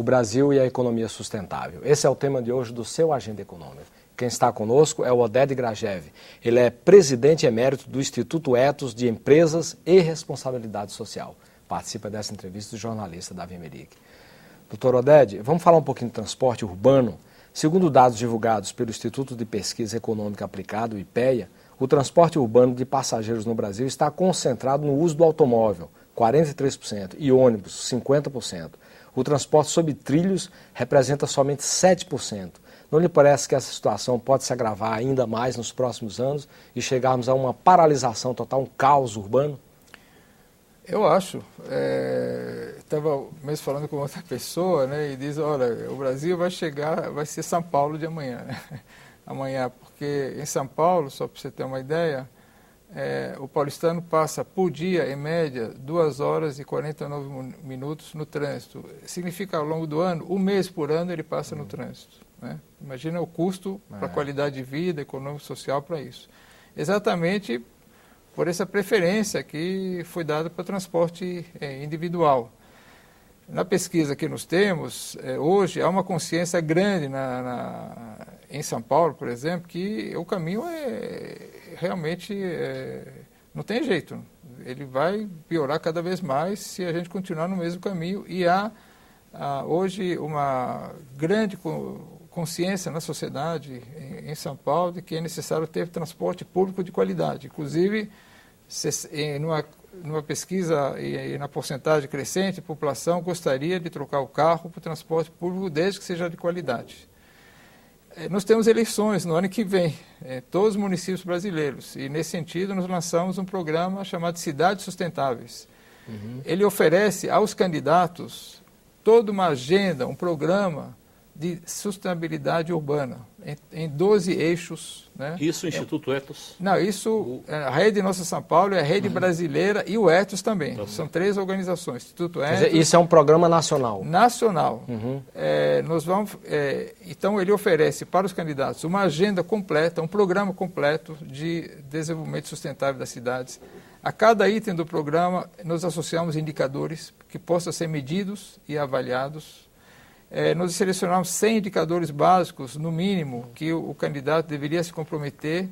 o Brasil e a economia sustentável. Esse é o tema de hoje do seu Agenda Econômica. Quem está conosco é o Oded Grajew. Ele é presidente emérito do Instituto Ethos de Empresas e Responsabilidade Social. Participa dessa entrevista do jornalista Davi Meric. Doutor Oded, vamos falar um pouquinho de transporte urbano. Segundo dados divulgados pelo Instituto de Pesquisa Econômica Aplicada, o IPEA, o transporte urbano de passageiros no Brasil está concentrado no uso do automóvel, 43%, e ônibus, 50%. O transporte sob trilhos representa somente 7%. Não lhe parece que essa situação pode se agravar ainda mais nos próximos anos e chegarmos a uma paralisação total, um caos urbano? Eu acho. Estava mesmo falando com outra pessoa, né, e diz, olha, o Brasil vai ser São Paulo de amanhã. Né? Amanhã, porque em São Paulo, só para você ter uma ideia, o paulistano passa por dia, em média, 2 horas e 49 minutos no trânsito. Significa, ao longo do ano, 1 mês por ano ele passa no trânsito. Né? Imagina o custo para a qualidade de vida, econômico, social para isso. Exatamente por essa preferência que foi dada para o transporte individual. Na pesquisa que nós temos, hoje há uma consciência grande em São Paulo, por exemplo, que o caminho realmente não tem jeito. Ele vai piorar cada vez mais se a gente continuar no mesmo caminho. E há hoje uma grande consciência na sociedade em São Paulo de que é necessário ter transporte público de qualidade. Inclusive, numa pesquisa e na porcentagem crescente, a população gostaria de trocar o carro para o transporte público desde que seja de qualidade. Nós temos eleições no ano que vem, todos os municípios brasileiros, e nesse sentido nós lançamos um programa chamado Cidades Sustentáveis. Ele oferece aos candidatos toda uma agenda, um programa de sustentabilidade urbana, em 12 eixos. Né? Isso o Instituto Ethos? Não, isso, a Rede Nossa São Paulo é a Rede Brasileira e o Ethos também. São 3 organizações. Instituto Ethos. Quer dizer, isso é um programa nacional? Nacional. Então, ele oferece para os candidatos uma agenda completa, um programa completo de desenvolvimento sustentável das cidades. A cada item do programa, nós associamos indicadores que possam ser medidos e avaliados. Nós selecionamos 100 indicadores básicos, no mínimo, que o candidato deveria se comprometer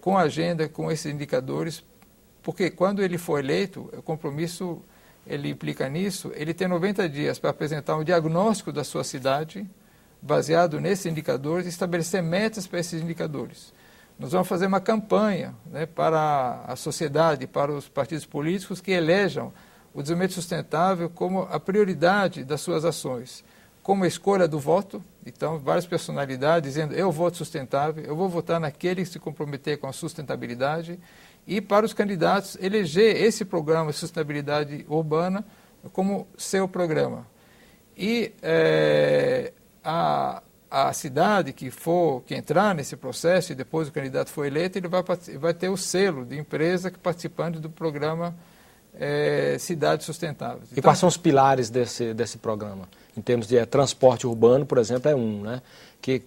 com a agenda, com esses indicadores, porque quando ele for eleito, o compromisso, ele implica nisso, ele tem 90 dias para apresentar um diagnóstico da sua cidade, baseado nesses indicadores, e estabelecer metas para esses indicadores. Nós vamos fazer uma campanha, né, para a sociedade, para os partidos políticos que elejam o desenvolvimento sustentável como a prioridade das suas ações. Como a escolha do voto, então várias personalidades dizendo eu voto sustentável, eu vou votar naquele que se comprometer com a sustentabilidade, e para os candidatos eleger esse programa de sustentabilidade urbana como seu programa. E a cidade que entrar nesse processo e depois o candidato for eleito, ele vai ter o selo de empresa participando do programa Cidades Sustentáveis. E quais são os pilares desse programa? Em termos de transporte urbano, por exemplo, é um, né? Que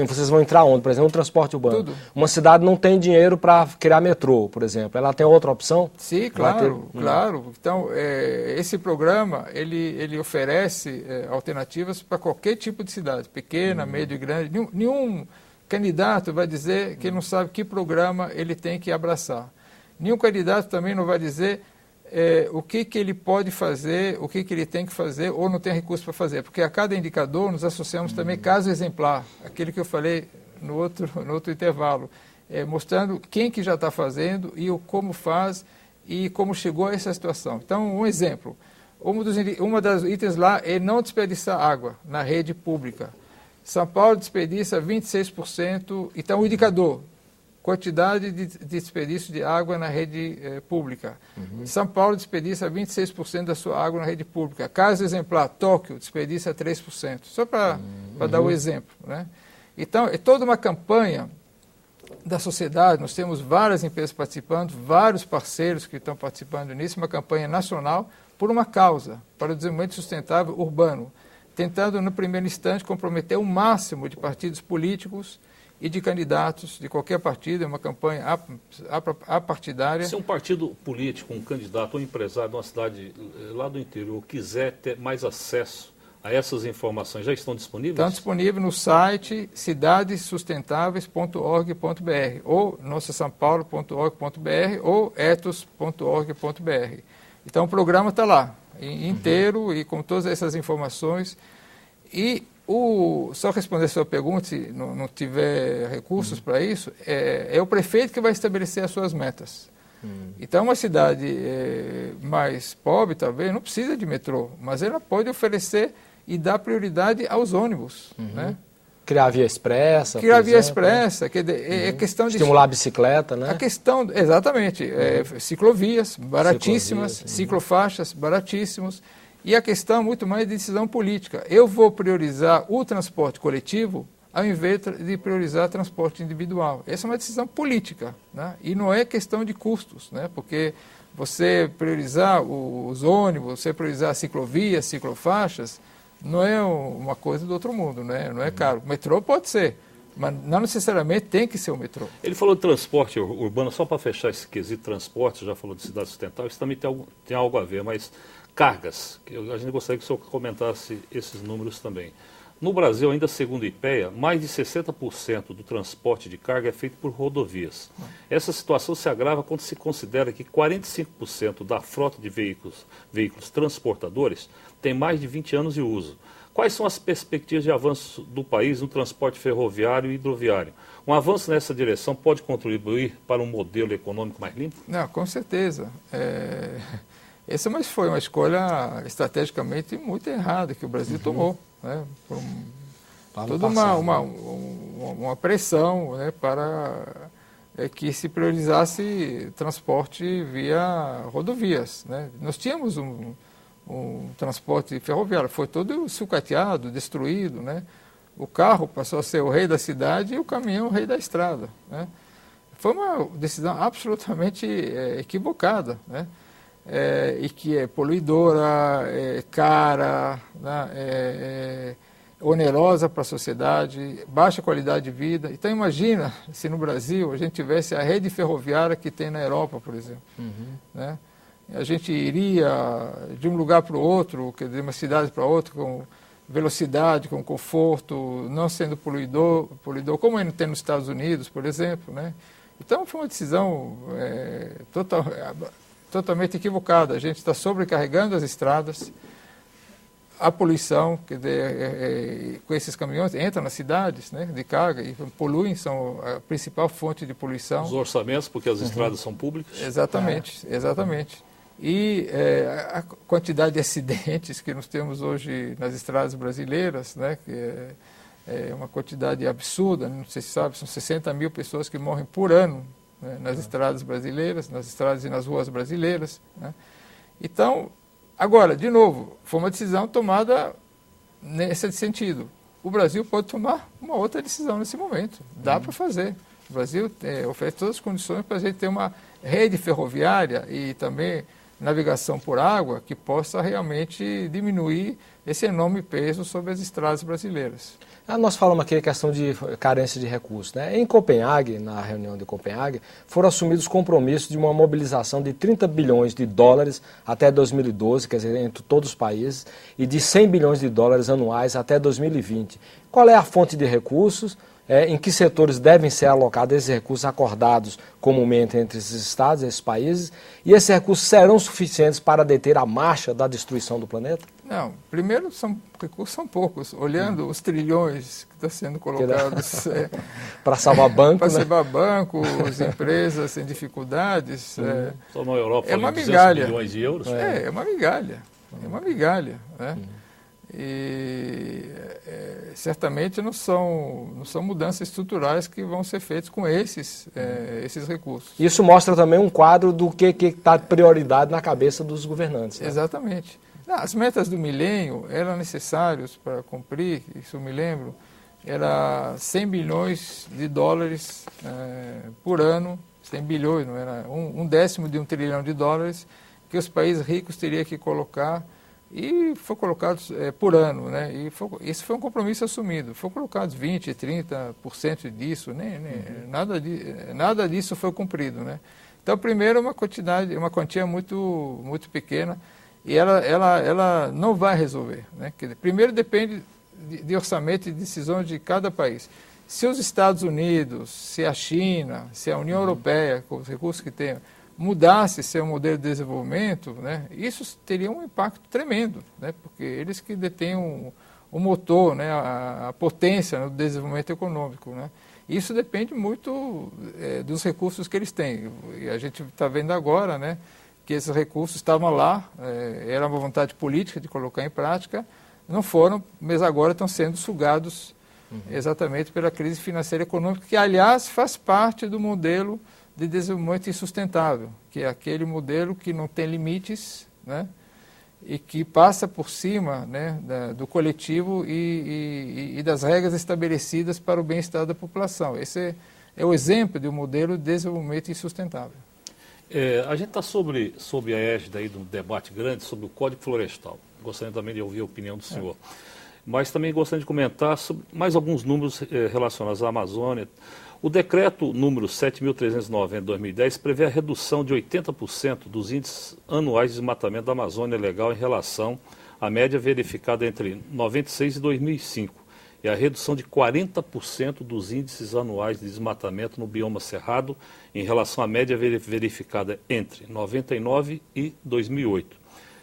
vocês vão entrar onde? Por exemplo, no transporte urbano. Tudo. Uma cidade não tem dinheiro para criar metrô, por exemplo. Ela tem outra opção? Sim, claro, claro. Então, esse programa, ele oferece alternativas para qualquer tipo de cidade, pequena, média e grande. Nenhum candidato vai dizer que ele não sabe que programa ele tem que abraçar. Nenhum candidato também não vai dizer o que ele pode fazer, o que ele tem que fazer ou não tem recurso para fazer. Porque a cada indicador nós associamos também caso exemplar, aquele que eu falei no outro intervalo, mostrando quem que já está fazendo e o como faz e como chegou a essa situação. Então, um exemplo, uma das itens lá é não desperdiçar água na rede pública. São Paulo desperdiça 26%, então o indicador, quantidade de desperdício de água na rede pública. São Paulo desperdiça 26% da sua água na rede pública. Caso exemplar, Tóquio desperdiça 3%. Só para dar um exemplo. Né? Então, é toda uma campanha da sociedade, nós temos várias empresas participando, vários parceiros que estão participando nisso, uma campanha nacional por uma causa, para o desenvolvimento sustentável urbano, tentando, no primeiro instante, comprometer o máximo de partidos políticos e de candidatos de qualquer partido, é uma campanha apartidária. Se um partido político, um candidato ou um empresário de uma cidade lá do interior quiser ter mais acesso Essas informações já estão disponíveis? Estão disponíveis no site cidadessustentáveis.org.br ou nossasampaulo.org.br ou ethos.org.br. Então o programa está lá, inteiro e com todas essas informações. E só responder a sua pergunta, se não tiver recursos para isso, é o prefeito que vai estabelecer as suas metas. Então, uma cidade mais pobre, talvez, não precisa de metrô, mas ela pode oferecer e dar prioridade aos ônibus. Né? Criar via expressa. Criar via expressa, é questão de... Estimular a bicicleta, né? A questão, exatamente, ciclovias baratíssimas, ciclofaixas baratíssimos. E a questão muito mais de decisão política. Eu vou priorizar o transporte coletivo ao invés de priorizar transporte individual. Essa é uma decisão política, né? E não é questão de custos, né? Porque você priorizar os ônibus, você priorizar ciclovias, ciclofaixas, não é uma coisa do outro mundo, né? Não é caro. O metrô pode ser, mas não necessariamente tem que ser o metrô. Ele falou de transporte urbano, só para fechar esse quesito transporte, já falou de cidade sustentável, isso também tem algo a ver, mas cargas, a gente gostaria que o senhor comentasse esses números também. No Brasil, ainda segundo o IPEA, mais de 60% do transporte de carga é feito por rodovias. Essa situação se agrava quando se considera que 45% da frota de veículos transportadores tem mais de 20 anos de uso. Quais são as perspectivas de avanço do país no transporte ferroviário e hidroviário? Um avanço nessa direção pode contribuir para um modelo econômico mais limpo? Não, com certeza. Essa foi uma escolha estrategicamente muito errada que o Brasil tomou, né? Por toda uma pressão, né, para que se priorizasse transporte via rodovias, né? Nós tínhamos um transporte ferroviário, foi todo sucateado, destruído, né? O carro passou a ser o rei da cidade e o caminhão o rei da estrada, né? Foi uma decisão absolutamente equivocada, né? E que é poluidora, cara, né? Onerosa para a sociedade, baixa qualidade de vida. Então imagina se no Brasil a gente tivesse a rede ferroviária que tem na Europa, por exemplo. Né? A gente iria de um lugar para o outro, quer dizer, uma cidade para outra, com velocidade, com conforto, não sendo poluidor como ainda tem nos Estados Unidos, por exemplo. Né? Então foi uma decisão totalmente equivocada. A gente está sobrecarregando as estradas, a poluição, quer dizer, com esses caminhões, entram nas cidades, né, de carga e poluem, são a principal fonte de poluição. Os orçamentos, porque as estradas são públicas? Exatamente, exatamente. E a quantidade de acidentes que nós temos hoje nas estradas brasileiras, né, que é uma quantidade absurda, não sei se sabe, são 60 mil pessoas que morrem por ano, né, nas estradas brasileiras, nas estradas e nas ruas brasileiras. Né. Então, agora, de novo, foi uma decisão tomada nesse sentido. O Brasil pode tomar uma outra decisão nesse momento. Dá para fazer. O Brasil oferece todas as condições para a gente ter uma rede ferroviária e também navegação por água que possa realmente diminuir esse enorme peso sobre as estradas brasileiras. Nós falamos aqui a questão de carência de recursos, né? Em Copenhague, na reunião de Copenhague, foram assumidos compromissos de uma mobilização de 30 bilhões de dólares até 2012, quer dizer, entre todos os países, e de 100 bilhões de dólares anuais até 2020. Qual é a fonte de recursos? Em que setores devem ser alocados esses recursos acordados comumente entre esses estados, esses países, e esses recursos serão suficientes para deter a marcha da destruição do planeta? Não, primeiro, recursos são poucos. Olhando os trilhões que estão sendo colocados para salvar bancos, para salvar bancos, empresas em dificuldades. Só na Europa é uma 200 migalha. milhões de euros? É uma migalha. É uma migalha. Né? E certamente não são mudanças estruturais que vão ser feitas com esses recursos. Isso mostra também um quadro do que está prioridade na cabeça dos governantes. Né? Exatamente. As metas do milênio eram necessárias para cumprir, isso eu me lembro, era 100 bilhões de dólares por ano, 100 bilhões, não era um décimo de $1 trilhão que os países ricos teriam que colocar. E foi colocado por ano, né? Isso foi um compromisso assumido. Foi colocado 20%, 30% disso, nada disso foi cumprido, né? Então, primeiro, uma quantia muito, muito pequena. e ela não vai resolver, né? Quer dizer, primeiro depende de orçamento e decisões de cada país. Se os Estados Unidos, se a China, se a União Europeia, com os recursos que tem, mudasse seu modelo de desenvolvimento, né, isso teria um impacto tremendo, né, porque eles que detêm o motor, né, a potência no desenvolvimento econômico, né. Isso depende muito dos recursos que eles têm. E a gente está vendo agora, né, que esses recursos estavam lá, era uma vontade política de colocar em prática, não foram, mas agora estão sendo sugados exatamente pela crise financeira e econômica, que, aliás, faz parte do modelo de desenvolvimento insustentável, que é aquele modelo que não tem limites, né, e que passa por cima, né, do coletivo e das regras estabelecidas para o bem-estar da população. Esse é o exemplo de um modelo de desenvolvimento insustentável. A gente está sob a égide aí de um debate grande sobre o Código Florestal. Gostaria também de ouvir a opinião do senhor. Mas também gostaria de comentar sobre mais alguns números relacionados à Amazônia. O decreto número 7.390 de 2010 prevê a redução de 80% dos índices anuais de desmatamento da Amazônia Legal em relação à média verificada entre 96 e 2005 e a redução de 40% dos índices anuais de desmatamento no bioma cerrado em relação à média verificada entre 99 e 2008.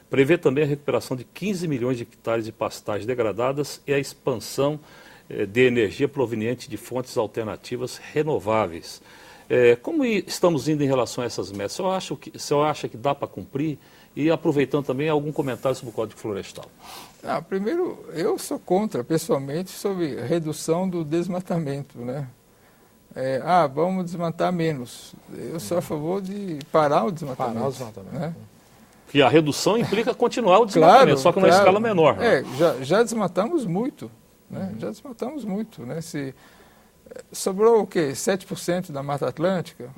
Prevê também a recuperação de 15 milhões de hectares de pastagens degradadas e a expansão de energia proveniente de fontes alternativas renováveis. Como estamos indo em relação a essas metas? O senhor acha que dá para cumprir? E aproveitando também algum comentário sobre o Código Florestal. Primeiro, eu sou contra, pessoalmente, sobre redução do desmatamento, né? Vamos desmatar menos. Eu sou a favor de parar o desmatamento. Né? Que a redução implica continuar o desmatamento, claro, só que numa escala menor. Né? Já desmatamos muito. Né? Já desmatamos muito. Né? Sobrou o quê? 7% da Mata Atlântica?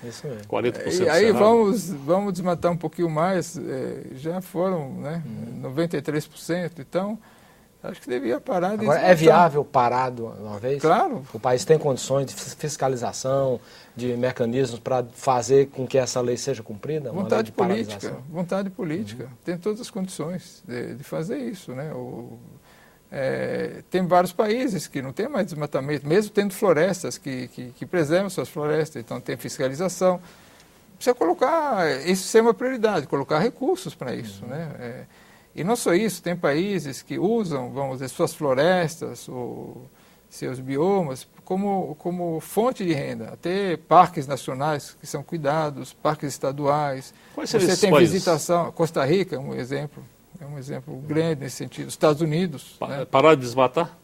Isso mesmo. 40%. E aí vamos desmatar um pouquinho mais, já foram, né, 93%. Então, acho que devia parar de desmatar. É viável parar de uma vez? Claro. O país tem condições de fiscalização, de mecanismos para fazer com que essa lei seja cumprida? Vontade política. Tem todas as condições de fazer isso, né? Tem vários países que não tem mais desmatamento, mesmo tendo florestas que preservam suas florestas, então tem fiscalização. Precisa colocar, isso ser uma prioridade, colocar recursos para isso. Né? E não só isso, tem países que usam, vamos dizer, suas florestas, ou seus biomas, como fonte de renda. Até parques nacionais que são cuidados, parques estaduais. Quais Você tem visitação, Costa Rica é um exemplo. É um exemplo grande nesse sentido. Estados Unidos. Né? Parar de desmatar?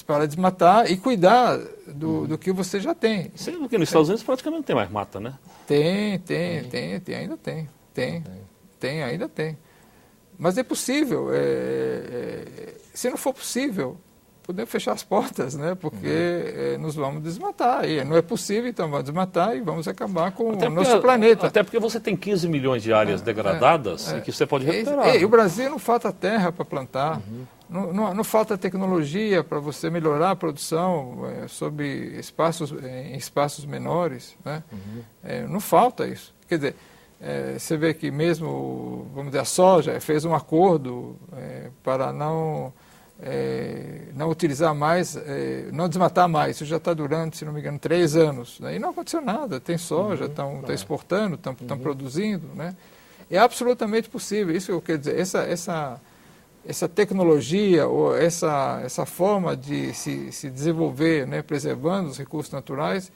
Parar de desmatar e cuidar do que você já tem. Sendo que nos Estados Unidos praticamente não tem mais mata, né? Ainda tem. Mas é possível. Se não for possível, podemos fechar as portas, né? Porque nos vamos desmatar. E não é possível, então vamos desmatar e vamos acabar com o nosso planeta. Até porque você tem 15 milhões de áreas degradadas e que você pode recuperar. E o Brasil não falta terra para plantar, não falta tecnologia para você melhorar a produção em espaços menores. Né? Não falta isso. Quer dizer, você vê que mesmo, vamos dizer, a soja fez um acordo para não utilizar mais, não desmatar mais. Isso já está durando, se não me engano, 3 anos. Né? E não aconteceu nada. Tem soja, estão exportando, estão produzindo. Né? É absolutamente possível. Isso que eu quero dizer. Essa tecnologia ou essa forma de se desenvolver, né, preservando os recursos naturais,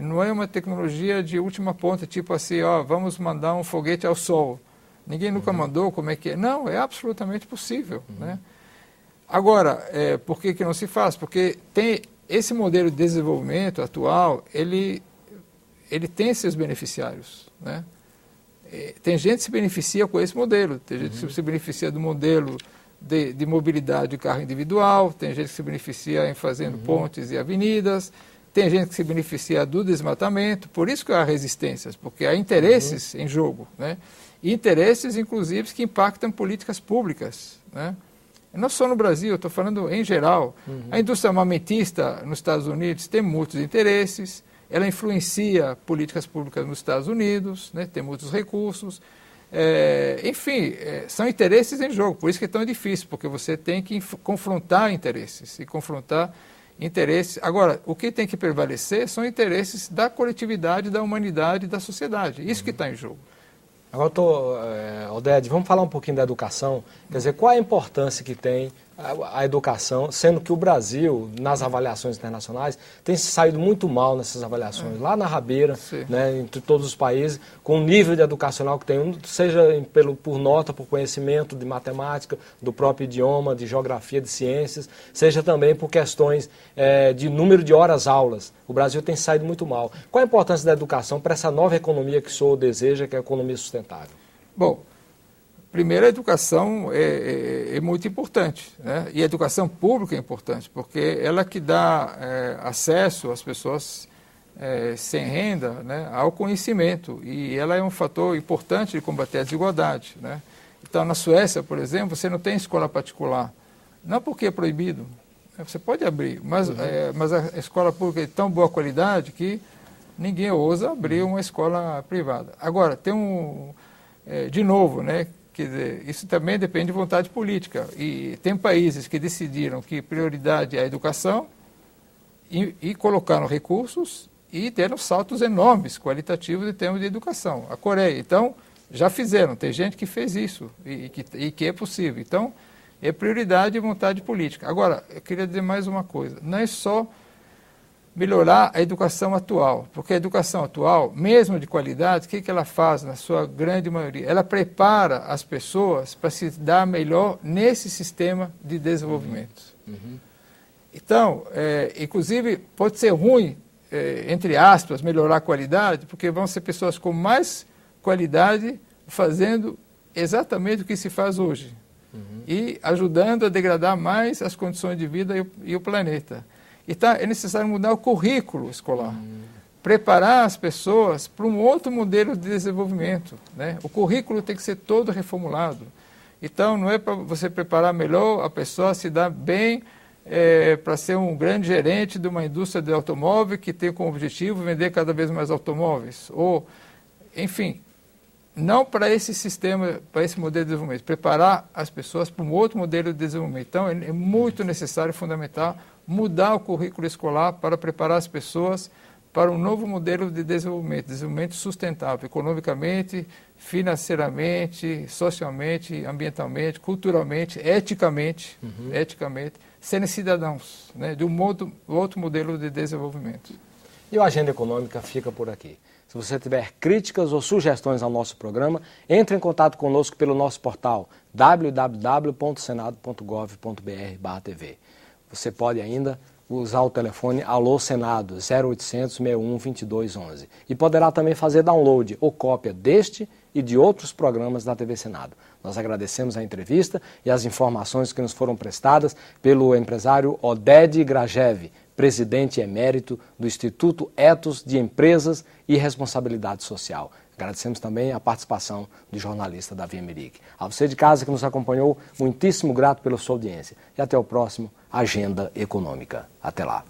não é uma tecnologia de última ponta, tipo assim, vamos mandar um foguete ao sol. Ninguém nunca mandou, como é que é? Não, é absolutamente possível. Né? Agora, por que não se faz? Porque tem esse modelo de desenvolvimento atual, ele tem seus beneficiários. Né? Tem gente que se beneficia com esse modelo, tem gente que se beneficia do modelo de mobilidade de carro individual, tem gente que se beneficia em fazendo pontes e avenidas, tem gente que se beneficia do desmatamento, por isso que há resistências, porque há interesses em jogo, né? E interesses, inclusive, que impactam políticas públicas, né? Não só no Brasil, estou falando em geral. A indústria armamentista nos Estados Unidos tem muitos interesses, ela influencia políticas públicas nos Estados Unidos, né? Tem muitos recursos. Enfim, são interesses em jogo, por isso que é tão difícil, porque você tem que confrontar interesses e confrontar interesses. Agora, o que tem que prevalecer são interesses da coletividade, da humanidade, da sociedade. Isso que está em jogo. Agora, Oded, vamos falar um pouquinho da educação. Quer dizer, qual a importância que tem a educação, sendo que o Brasil, nas avaliações internacionais, tem se saído muito mal nessas avaliações, lá na rabeira, né, entre todos os países, com o nível de educacional que tem, seja por nota, por conhecimento de matemática, do próprio idioma, de geografia, de ciências, seja também por questões de número de horas-aulas. O Brasil tem saído muito mal. Qual a importância da educação para essa nova economia que o senhor deseja, que é a economia sustentável? Bom, primeiro, a educação é muito importante, né? E a educação pública é importante, porque ela que dá acesso às pessoas sem renda, né, ao conhecimento, e ela é um fator importante de combater a desigualdade, né? Então, na Suécia, por exemplo, você não tem escola particular, não porque é proibido, você pode abrir, mas a escola pública é de tão boa qualidade que ninguém ousa abrir uma escola privada. Agora, tem de novo, né? Quer dizer, isso também depende de vontade política. E tem países que decidiram que prioridade é a educação e colocaram recursos e deram saltos enormes, qualitativos, em termos de educação. A Coreia, então, já fizeram. Tem gente que fez isso e que é possível. Então, é prioridade e vontade política. Agora, eu queria dizer mais uma coisa. Não é só melhorar a educação atual, porque a educação atual, mesmo de qualidade, o que ela faz na sua grande maioria? Ela prepara as pessoas para se dar melhor nesse sistema de desenvolvimento. Então, inclusive, pode ser ruim, entre aspas, melhorar a qualidade, porque vão ser pessoas com mais qualidade fazendo exatamente o que se faz hoje e ajudando a degradar mais as condições de vida e o planeta. Então, é necessário mudar o currículo escolar, preparar as pessoas para um outro modelo de desenvolvimento, né? O currículo tem que ser todo reformulado. Então, não é para você preparar melhor a pessoa a se dar bem para ser um grande gerente de uma indústria de automóvel que tem como objetivo vender cada vez mais automóveis. Ou, enfim, não para esse sistema, para esse modelo de desenvolvimento, preparar as pessoas para um outro modelo de desenvolvimento. Então, é muito necessário e fundamental mudar o currículo escolar para preparar as pessoas para um novo modelo de desenvolvimento sustentável, economicamente, financeiramente, socialmente, ambientalmente, culturalmente, eticamente, serem cidadãos, né, de um outro modelo de desenvolvimento. E o Agenda Econômica fica por aqui. Se você tiver críticas ou sugestões ao nosso programa, entre em contato conosco pelo nosso portal www.senado.gov.br/TV. Você pode ainda usar o telefone Alô Senado 0800 61 22 11 e poderá também fazer download ou cópia deste e de outros programas da TV Senado. Nós agradecemos a entrevista e as informações que nos foram prestadas pelo empresário Oded Grajew, presidente emérito do Instituto Etos de Empresas e Responsabilidade Social. Agradecemos também a participação do jornalista Davi Emerick. A você de casa que nos acompanhou, muitíssimo grato pela sua audiência. E até o próximo Agenda Econômica. Até lá.